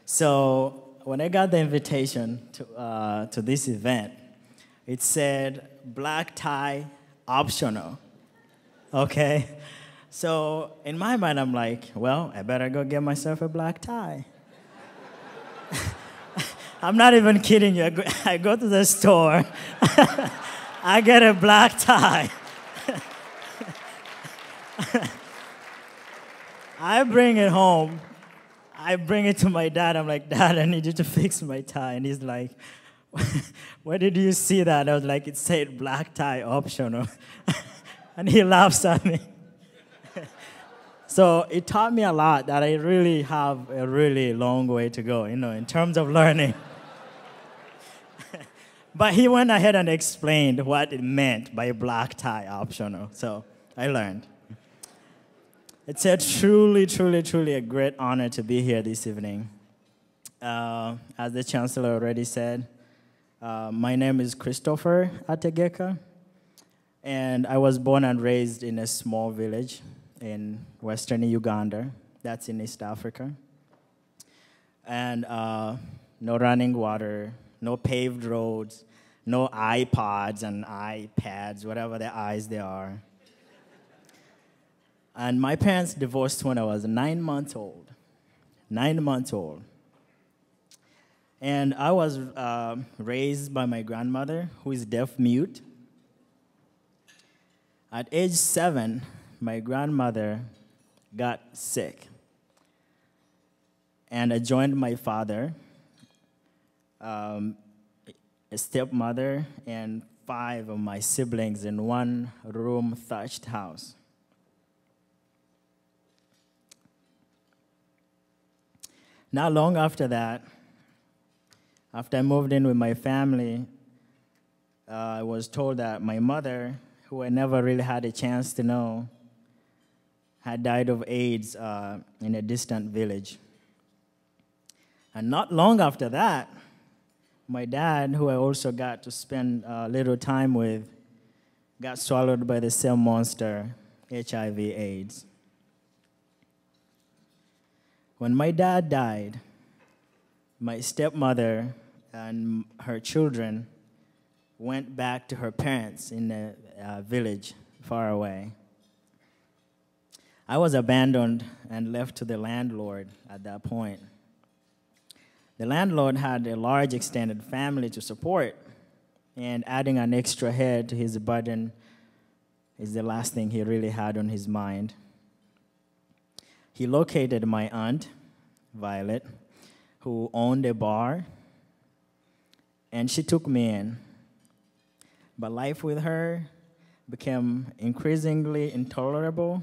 So when I got the invitation to this event, it said black tie optional, okay? So in my mind, I'm like, well, I better go get myself a black tie. I'm not even kidding you. I go to the store, I get a black tie. I bring it home. I bring it to my dad. I'm like, Dad, I need you to fix my tie. And he's like, where did you see that? I was like, it said black tie optional. And he laughs at me. So it taught me a lot that I really have a really long way to go, in terms of learning. But he went ahead and explained what it meant by black tie optional. So I learned. It's a truly, truly, truly a great honor to be here this evening. As the Chancellor already said, my name is Christopher Ategeka, and I was born and raised in a small village in western Uganda. That's in East Africa. And no running water, no paved roads, no iPods and iPads, whatever the I's they are. And my parents divorced when I was 9 months old. 9 months old. And I was raised by my grandmother, who is deaf-mute. At age 7, my grandmother got sick. And I joined my father, a stepmother, and 5 of my siblings in one room thatched house. Not long after that, after I moved in with my family, I was told that my mother, who I never really had a chance to know, had died of AIDS in a distant village. And not long after that, my dad, who I also got to spend a little time with, got swallowed by the same monster, HIV/AIDS. When my dad died, my stepmother and her children went back to her parents in a village far away. I was abandoned and left to the landlord at that point. The landlord had a large extended family to support, and adding an extra head to his burden is the last thing he really had on his mind. He located my aunt, Violet, who owned a bar, and she took me in. But life with her became increasingly intolerable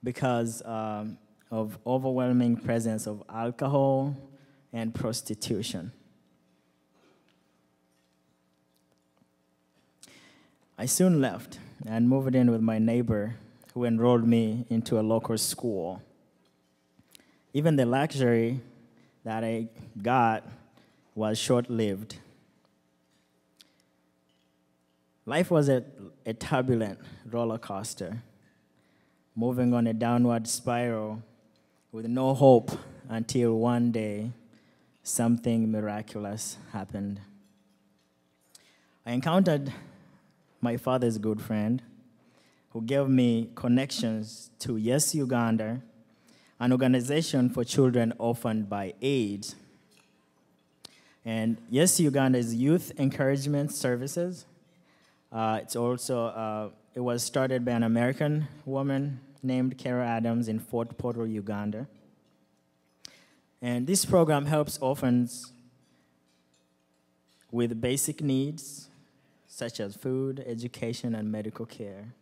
because of overwhelming presence of alcohol and prostitution. I soon left and moved in with my neighbor, who enrolled me into a local school. Even the luxury that I got was short-lived. Life was a turbulent roller coaster, moving on a downward spiral with no hope until one day something miraculous happened. I encountered my father's good friend, who gave me connections to Yes Uganda, an organization for children orphaned by AIDS. And Yes Uganda is youth encouragement services. It was started by an American woman named Kara Adams in Fort Portal, Uganda. And this program helps orphans with basic needs, such as food, education, and medical care.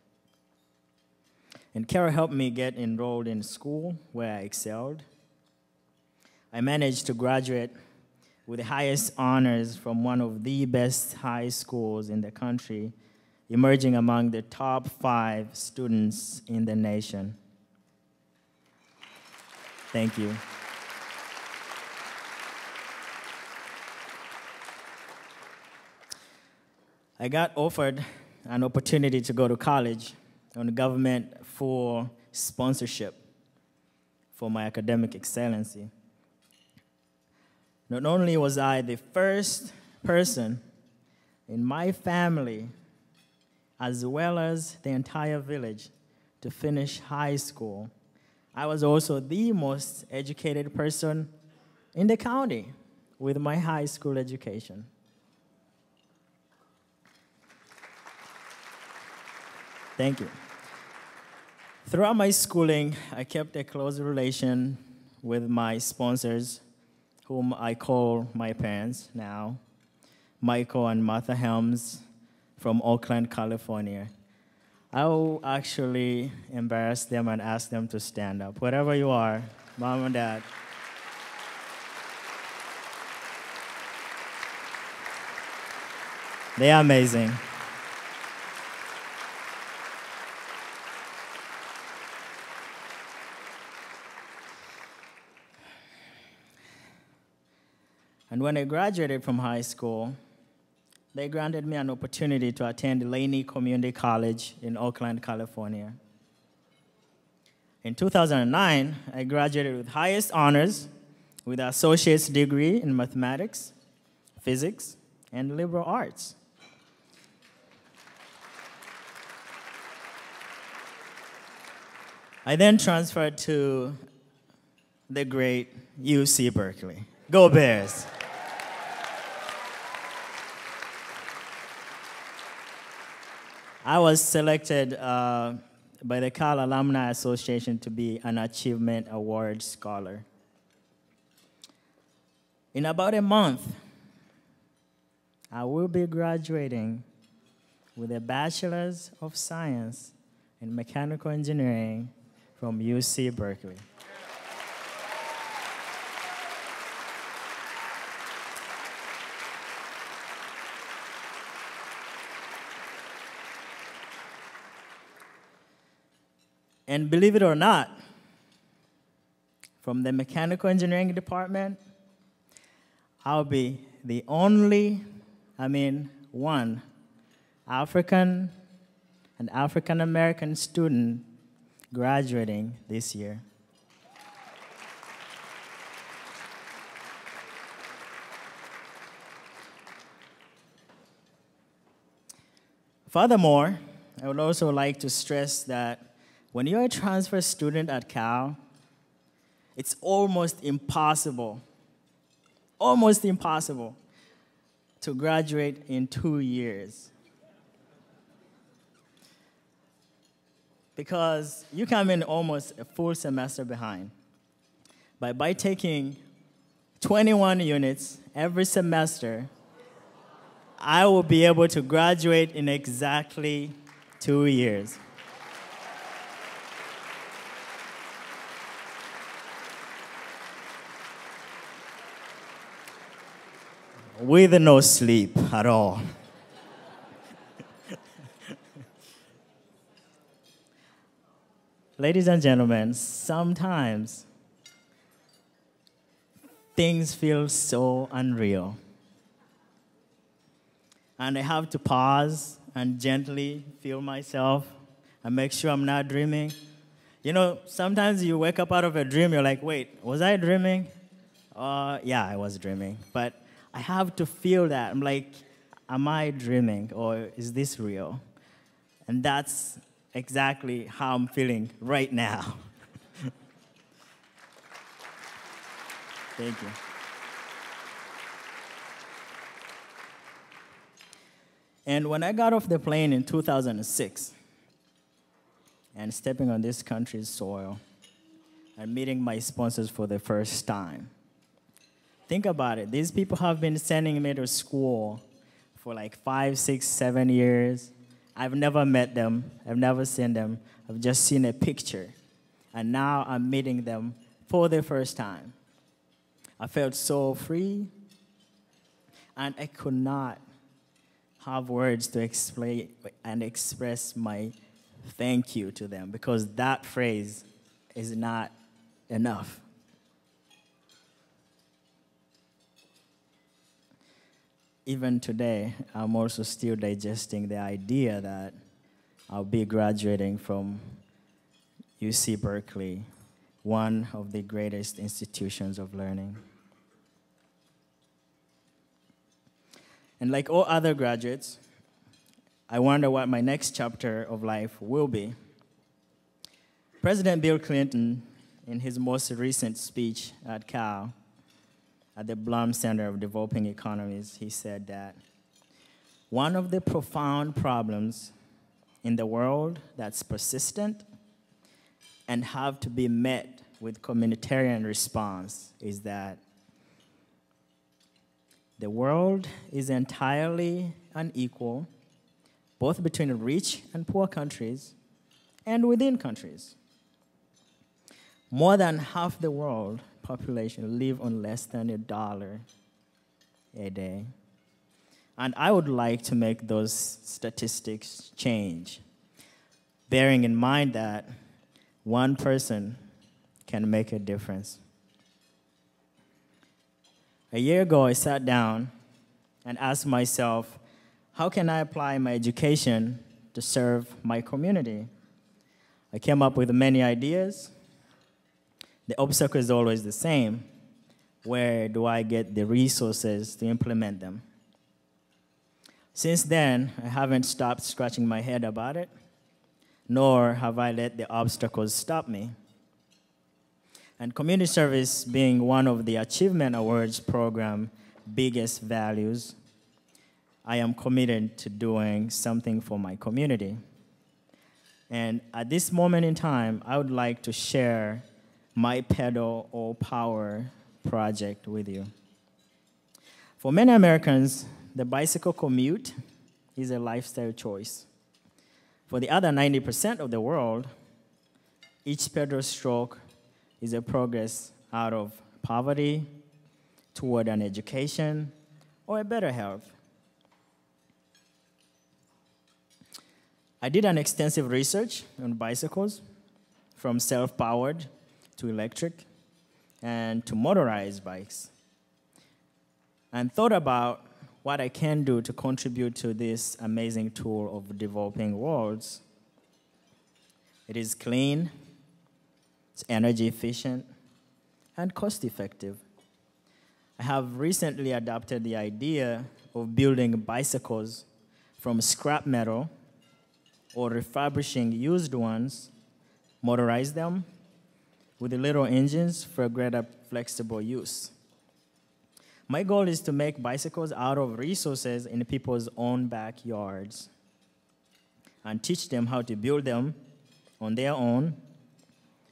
And Kara helped me get enrolled in school where I excelled. I managed to graduate with the highest honors from one of the best high schools in the country, emerging among the top 5 students in the nation. Thank you. I got offered an opportunity to go to college on government full sponsorship for my academic excellency. Not only was I the first person in my family, as well as the entire village, to finish high school, I was also the most educated person in the county with my high school education. Thank you. Throughout my schooling, I kept a close relation with my sponsors, whom I call my parents now, Michael and Martha Helms from Oakland, California. I will actually embarrass them and ask them to stand up. Wherever you are, Mom and Dad. They are amazing. And when I graduated from high school, they granted me an opportunity to attend Laney Community College in Oakland, California. In 2009, I graduated with highest honors with an associate's degree in mathematics, physics, and liberal arts. I then transferred to the great UC Berkeley. Go Bears! I was selected by the Gala Alumni Association to be an Achievement Award Scholar. In about a month, I will be graduating with a Bachelor's of Science in Mechanical Engineering from UC Berkeley. And believe it or not, from the mechanical engineering department, I'll be the only, one African and African American student graduating this year. Furthermore, I would also like to stress that when you're a transfer student at Cal, it's almost impossible to graduate in 2 years. Because you come in almost a full semester behind. But by taking 21 units every semester, I will be able to graduate in exactly 2 years. With no sleep at all. Ladies and gentlemen, sometimes things feel so unreal. And I have to pause and gently feel myself and make sure I'm not dreaming. You know, sometimes you wake up out of a dream, you're like, wait, was I dreaming? Yeah, I was dreaming. But I have to feel that. I'm like, am I dreaming or is this real? And that's exactly how I'm feeling right now. Thank you. And when I got off the plane in 2006 and stepping on this country's soil and meeting my sponsors for the first time, think about it. These people have been sending me to school for like 5, 6, 7 years. I've never met them. I've never seen them. I've just seen a picture. And now I'm meeting them for the first time. I felt so free. And I could not have words to explain and express my thank you to them because that phrase is not enough. Even today, I'm also still digesting the idea that I'll be graduating from UC Berkeley, one of the greatest institutions of learning. And like all other graduates, I wonder what my next chapter of life will be. President Bill Clinton, in his most recent speech at Cal, at the Blum Center of Developing Economies, he said that one of the profound problems in the world that's persistent and have to be met with communitarian response is that the world is entirely unequal, both between rich and poor countries and within countries. More than half the world population live on less than $1 a day. And I would like to make those statistics change, bearing in mind that one person can make a difference. A year ago, I sat down and asked myself, how can I apply my education to serve my community? I came up with many ideas. The obstacle is always the same. Where do I get the resources to implement them? Since then, I haven't stopped scratching my head about it, nor have I let the obstacles stop me. And community service being one of the Achievement Awards program biggest values, I am committed to doing something for my community. And at this moment in time, I would like to share my Pedal or Power project with you. For many Americans, the bicycle commute is a lifestyle choice. For the other 90% of the world, each pedal stroke is a progress out of poverty toward an education or a better health. I did an extensive research on bicycles, from self-powered to electric and to motorized bikes, and thought about what I can do to contribute to this amazing tool of developing worlds. It is clean, it's energy efficient, and cost effective. I have recently adopted the idea of building bicycles from scrap metal or refurbishing used ones, motorize them with the little engines for greater flexible use. My goal is to make bicycles out of resources in people's own backyards and teach them how to build them on their own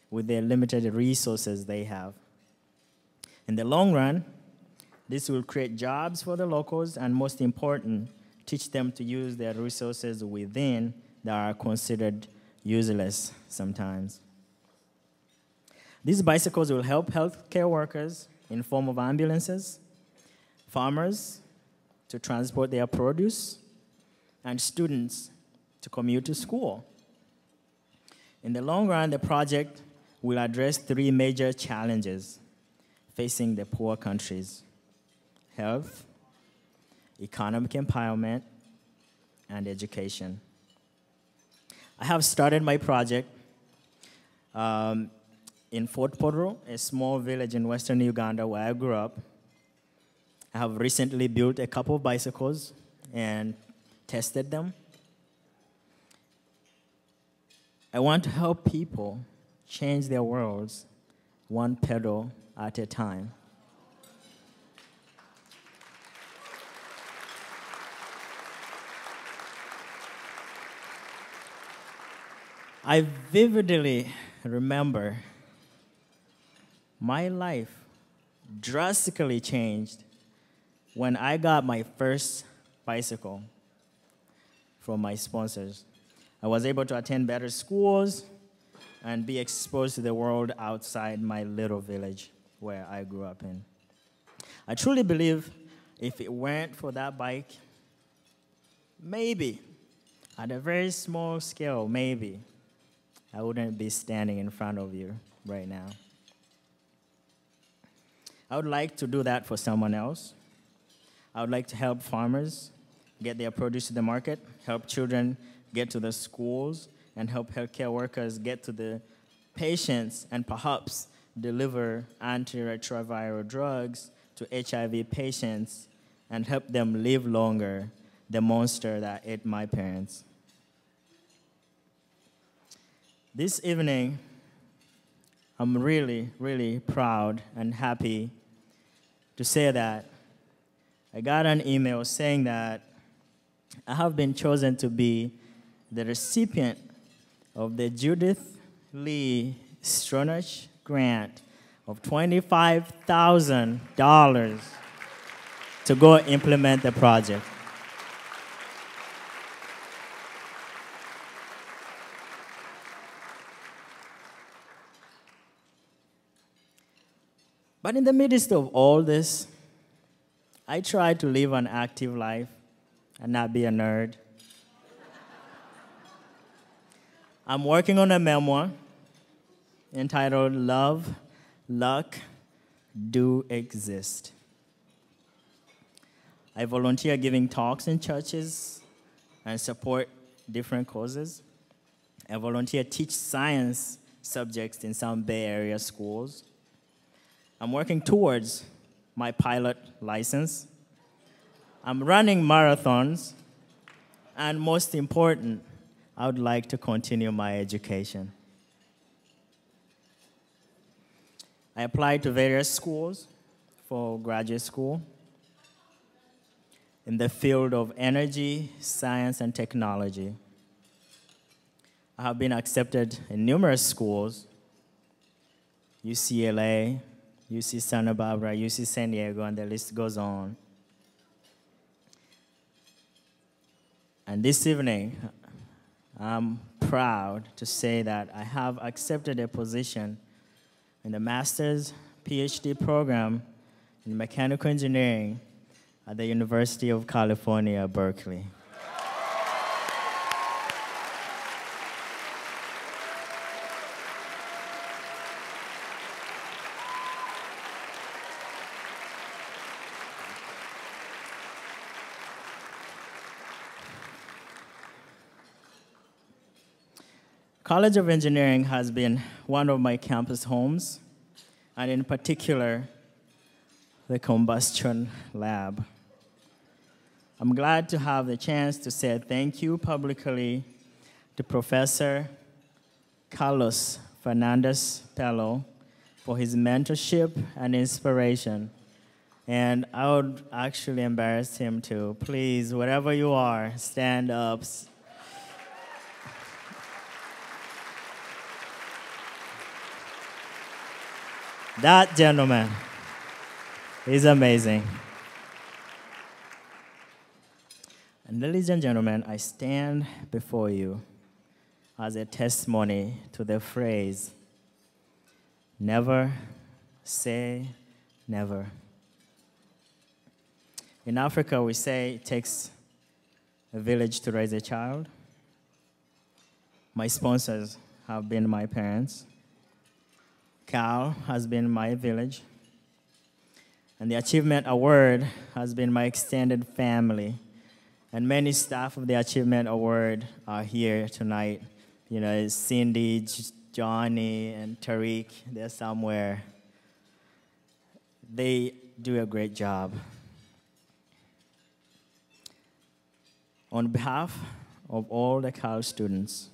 with the limited resources they have. In the long run, this will create jobs for the locals and, most important, teach them to use their resources within that are considered useless sometimes. These bicycles will help healthcare workers in form of ambulances, farmers to transport their produce, and students to commute to school. In the long run, the project will address 3 major challenges facing the poor countries: health, economic empowerment, and education. I have started my project in Fort Portal, a small village in western Uganda where I grew up. I have recently built a couple of bicycles and tested them. I want to help people change their worlds one pedal at a time. I vividly remember my life drastically changed when I got my first bicycle from my sponsors. I was able to attend better schools and be exposed to the world outside my little village where I grew up in. I truly believe if it weren't for that bike, maybe, at a very small scale, maybe, I wouldn't be standing in front of you right now. I would like to do that for someone else. I would like to help farmers get their produce to the market, help children get to the schools, and help healthcare workers get to the patients and perhaps deliver antiretroviral drugs to HIV patients and help them live longer, the monster that ate my parents. This evening, I'm really, really proud and happy to say that I got an email saying that I have been chosen to be the recipient of the Judith Lee Stronach grant of $25,000 to go implement the project. But in the midst of all this, I try to live an active life and not be a nerd. I'm working on a memoir entitled Love, Luck, Do Exist. I volunteer giving talks in churches and support different causes. I volunteer teach science subjects in some Bay Area schools. I'm working towards my pilot license. I'm running marathons. And most important, I would like to continue my education. I applied to various schools for graduate school in the field of energy, science, and technology. I have been accepted in numerous schools, UCLA, UC Santa Barbara, UC San Diego, and the list goes on. And this evening, I'm proud to say that I have accepted a position in the master's PhD program in mechanical engineering at the University of California, Berkeley. College of Engineering has been one of my campus homes, and in particular, the combustion lab. I'm glad to have the chance to say thank you publicly to Professor Carlos Fernandez Pello for his mentorship and inspiration. And I would actually embarrass him to, please, wherever you are, stand up. That gentleman is amazing. And ladies and gentlemen, I stand before you as a testimony to the phrase, never say never. In Africa, we say it takes a village to raise a child. My sponsors have been my parents. Cal has been my village, and the Achievement Award has been my extended family. And many staff of the Achievement Award are here tonight. You know, it's Cindy, Johnny, and Tariq, they're somewhere. They do a great job. On behalf of all the Cal students,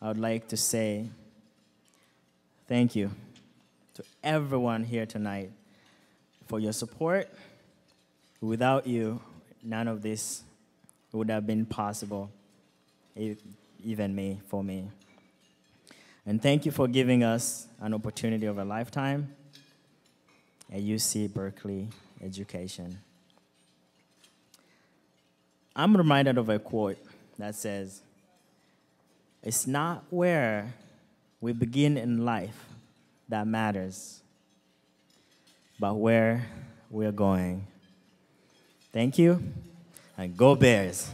I would like to say thank you to everyone here tonight for your support. Without you, none of this would have been possible, even for me. And thank you for giving us an opportunity of a lifetime, a UC Berkeley education. I'm reminded of a quote that says, "It's not where we begin in life that matters, but where we're going." Thank you, and go Bears.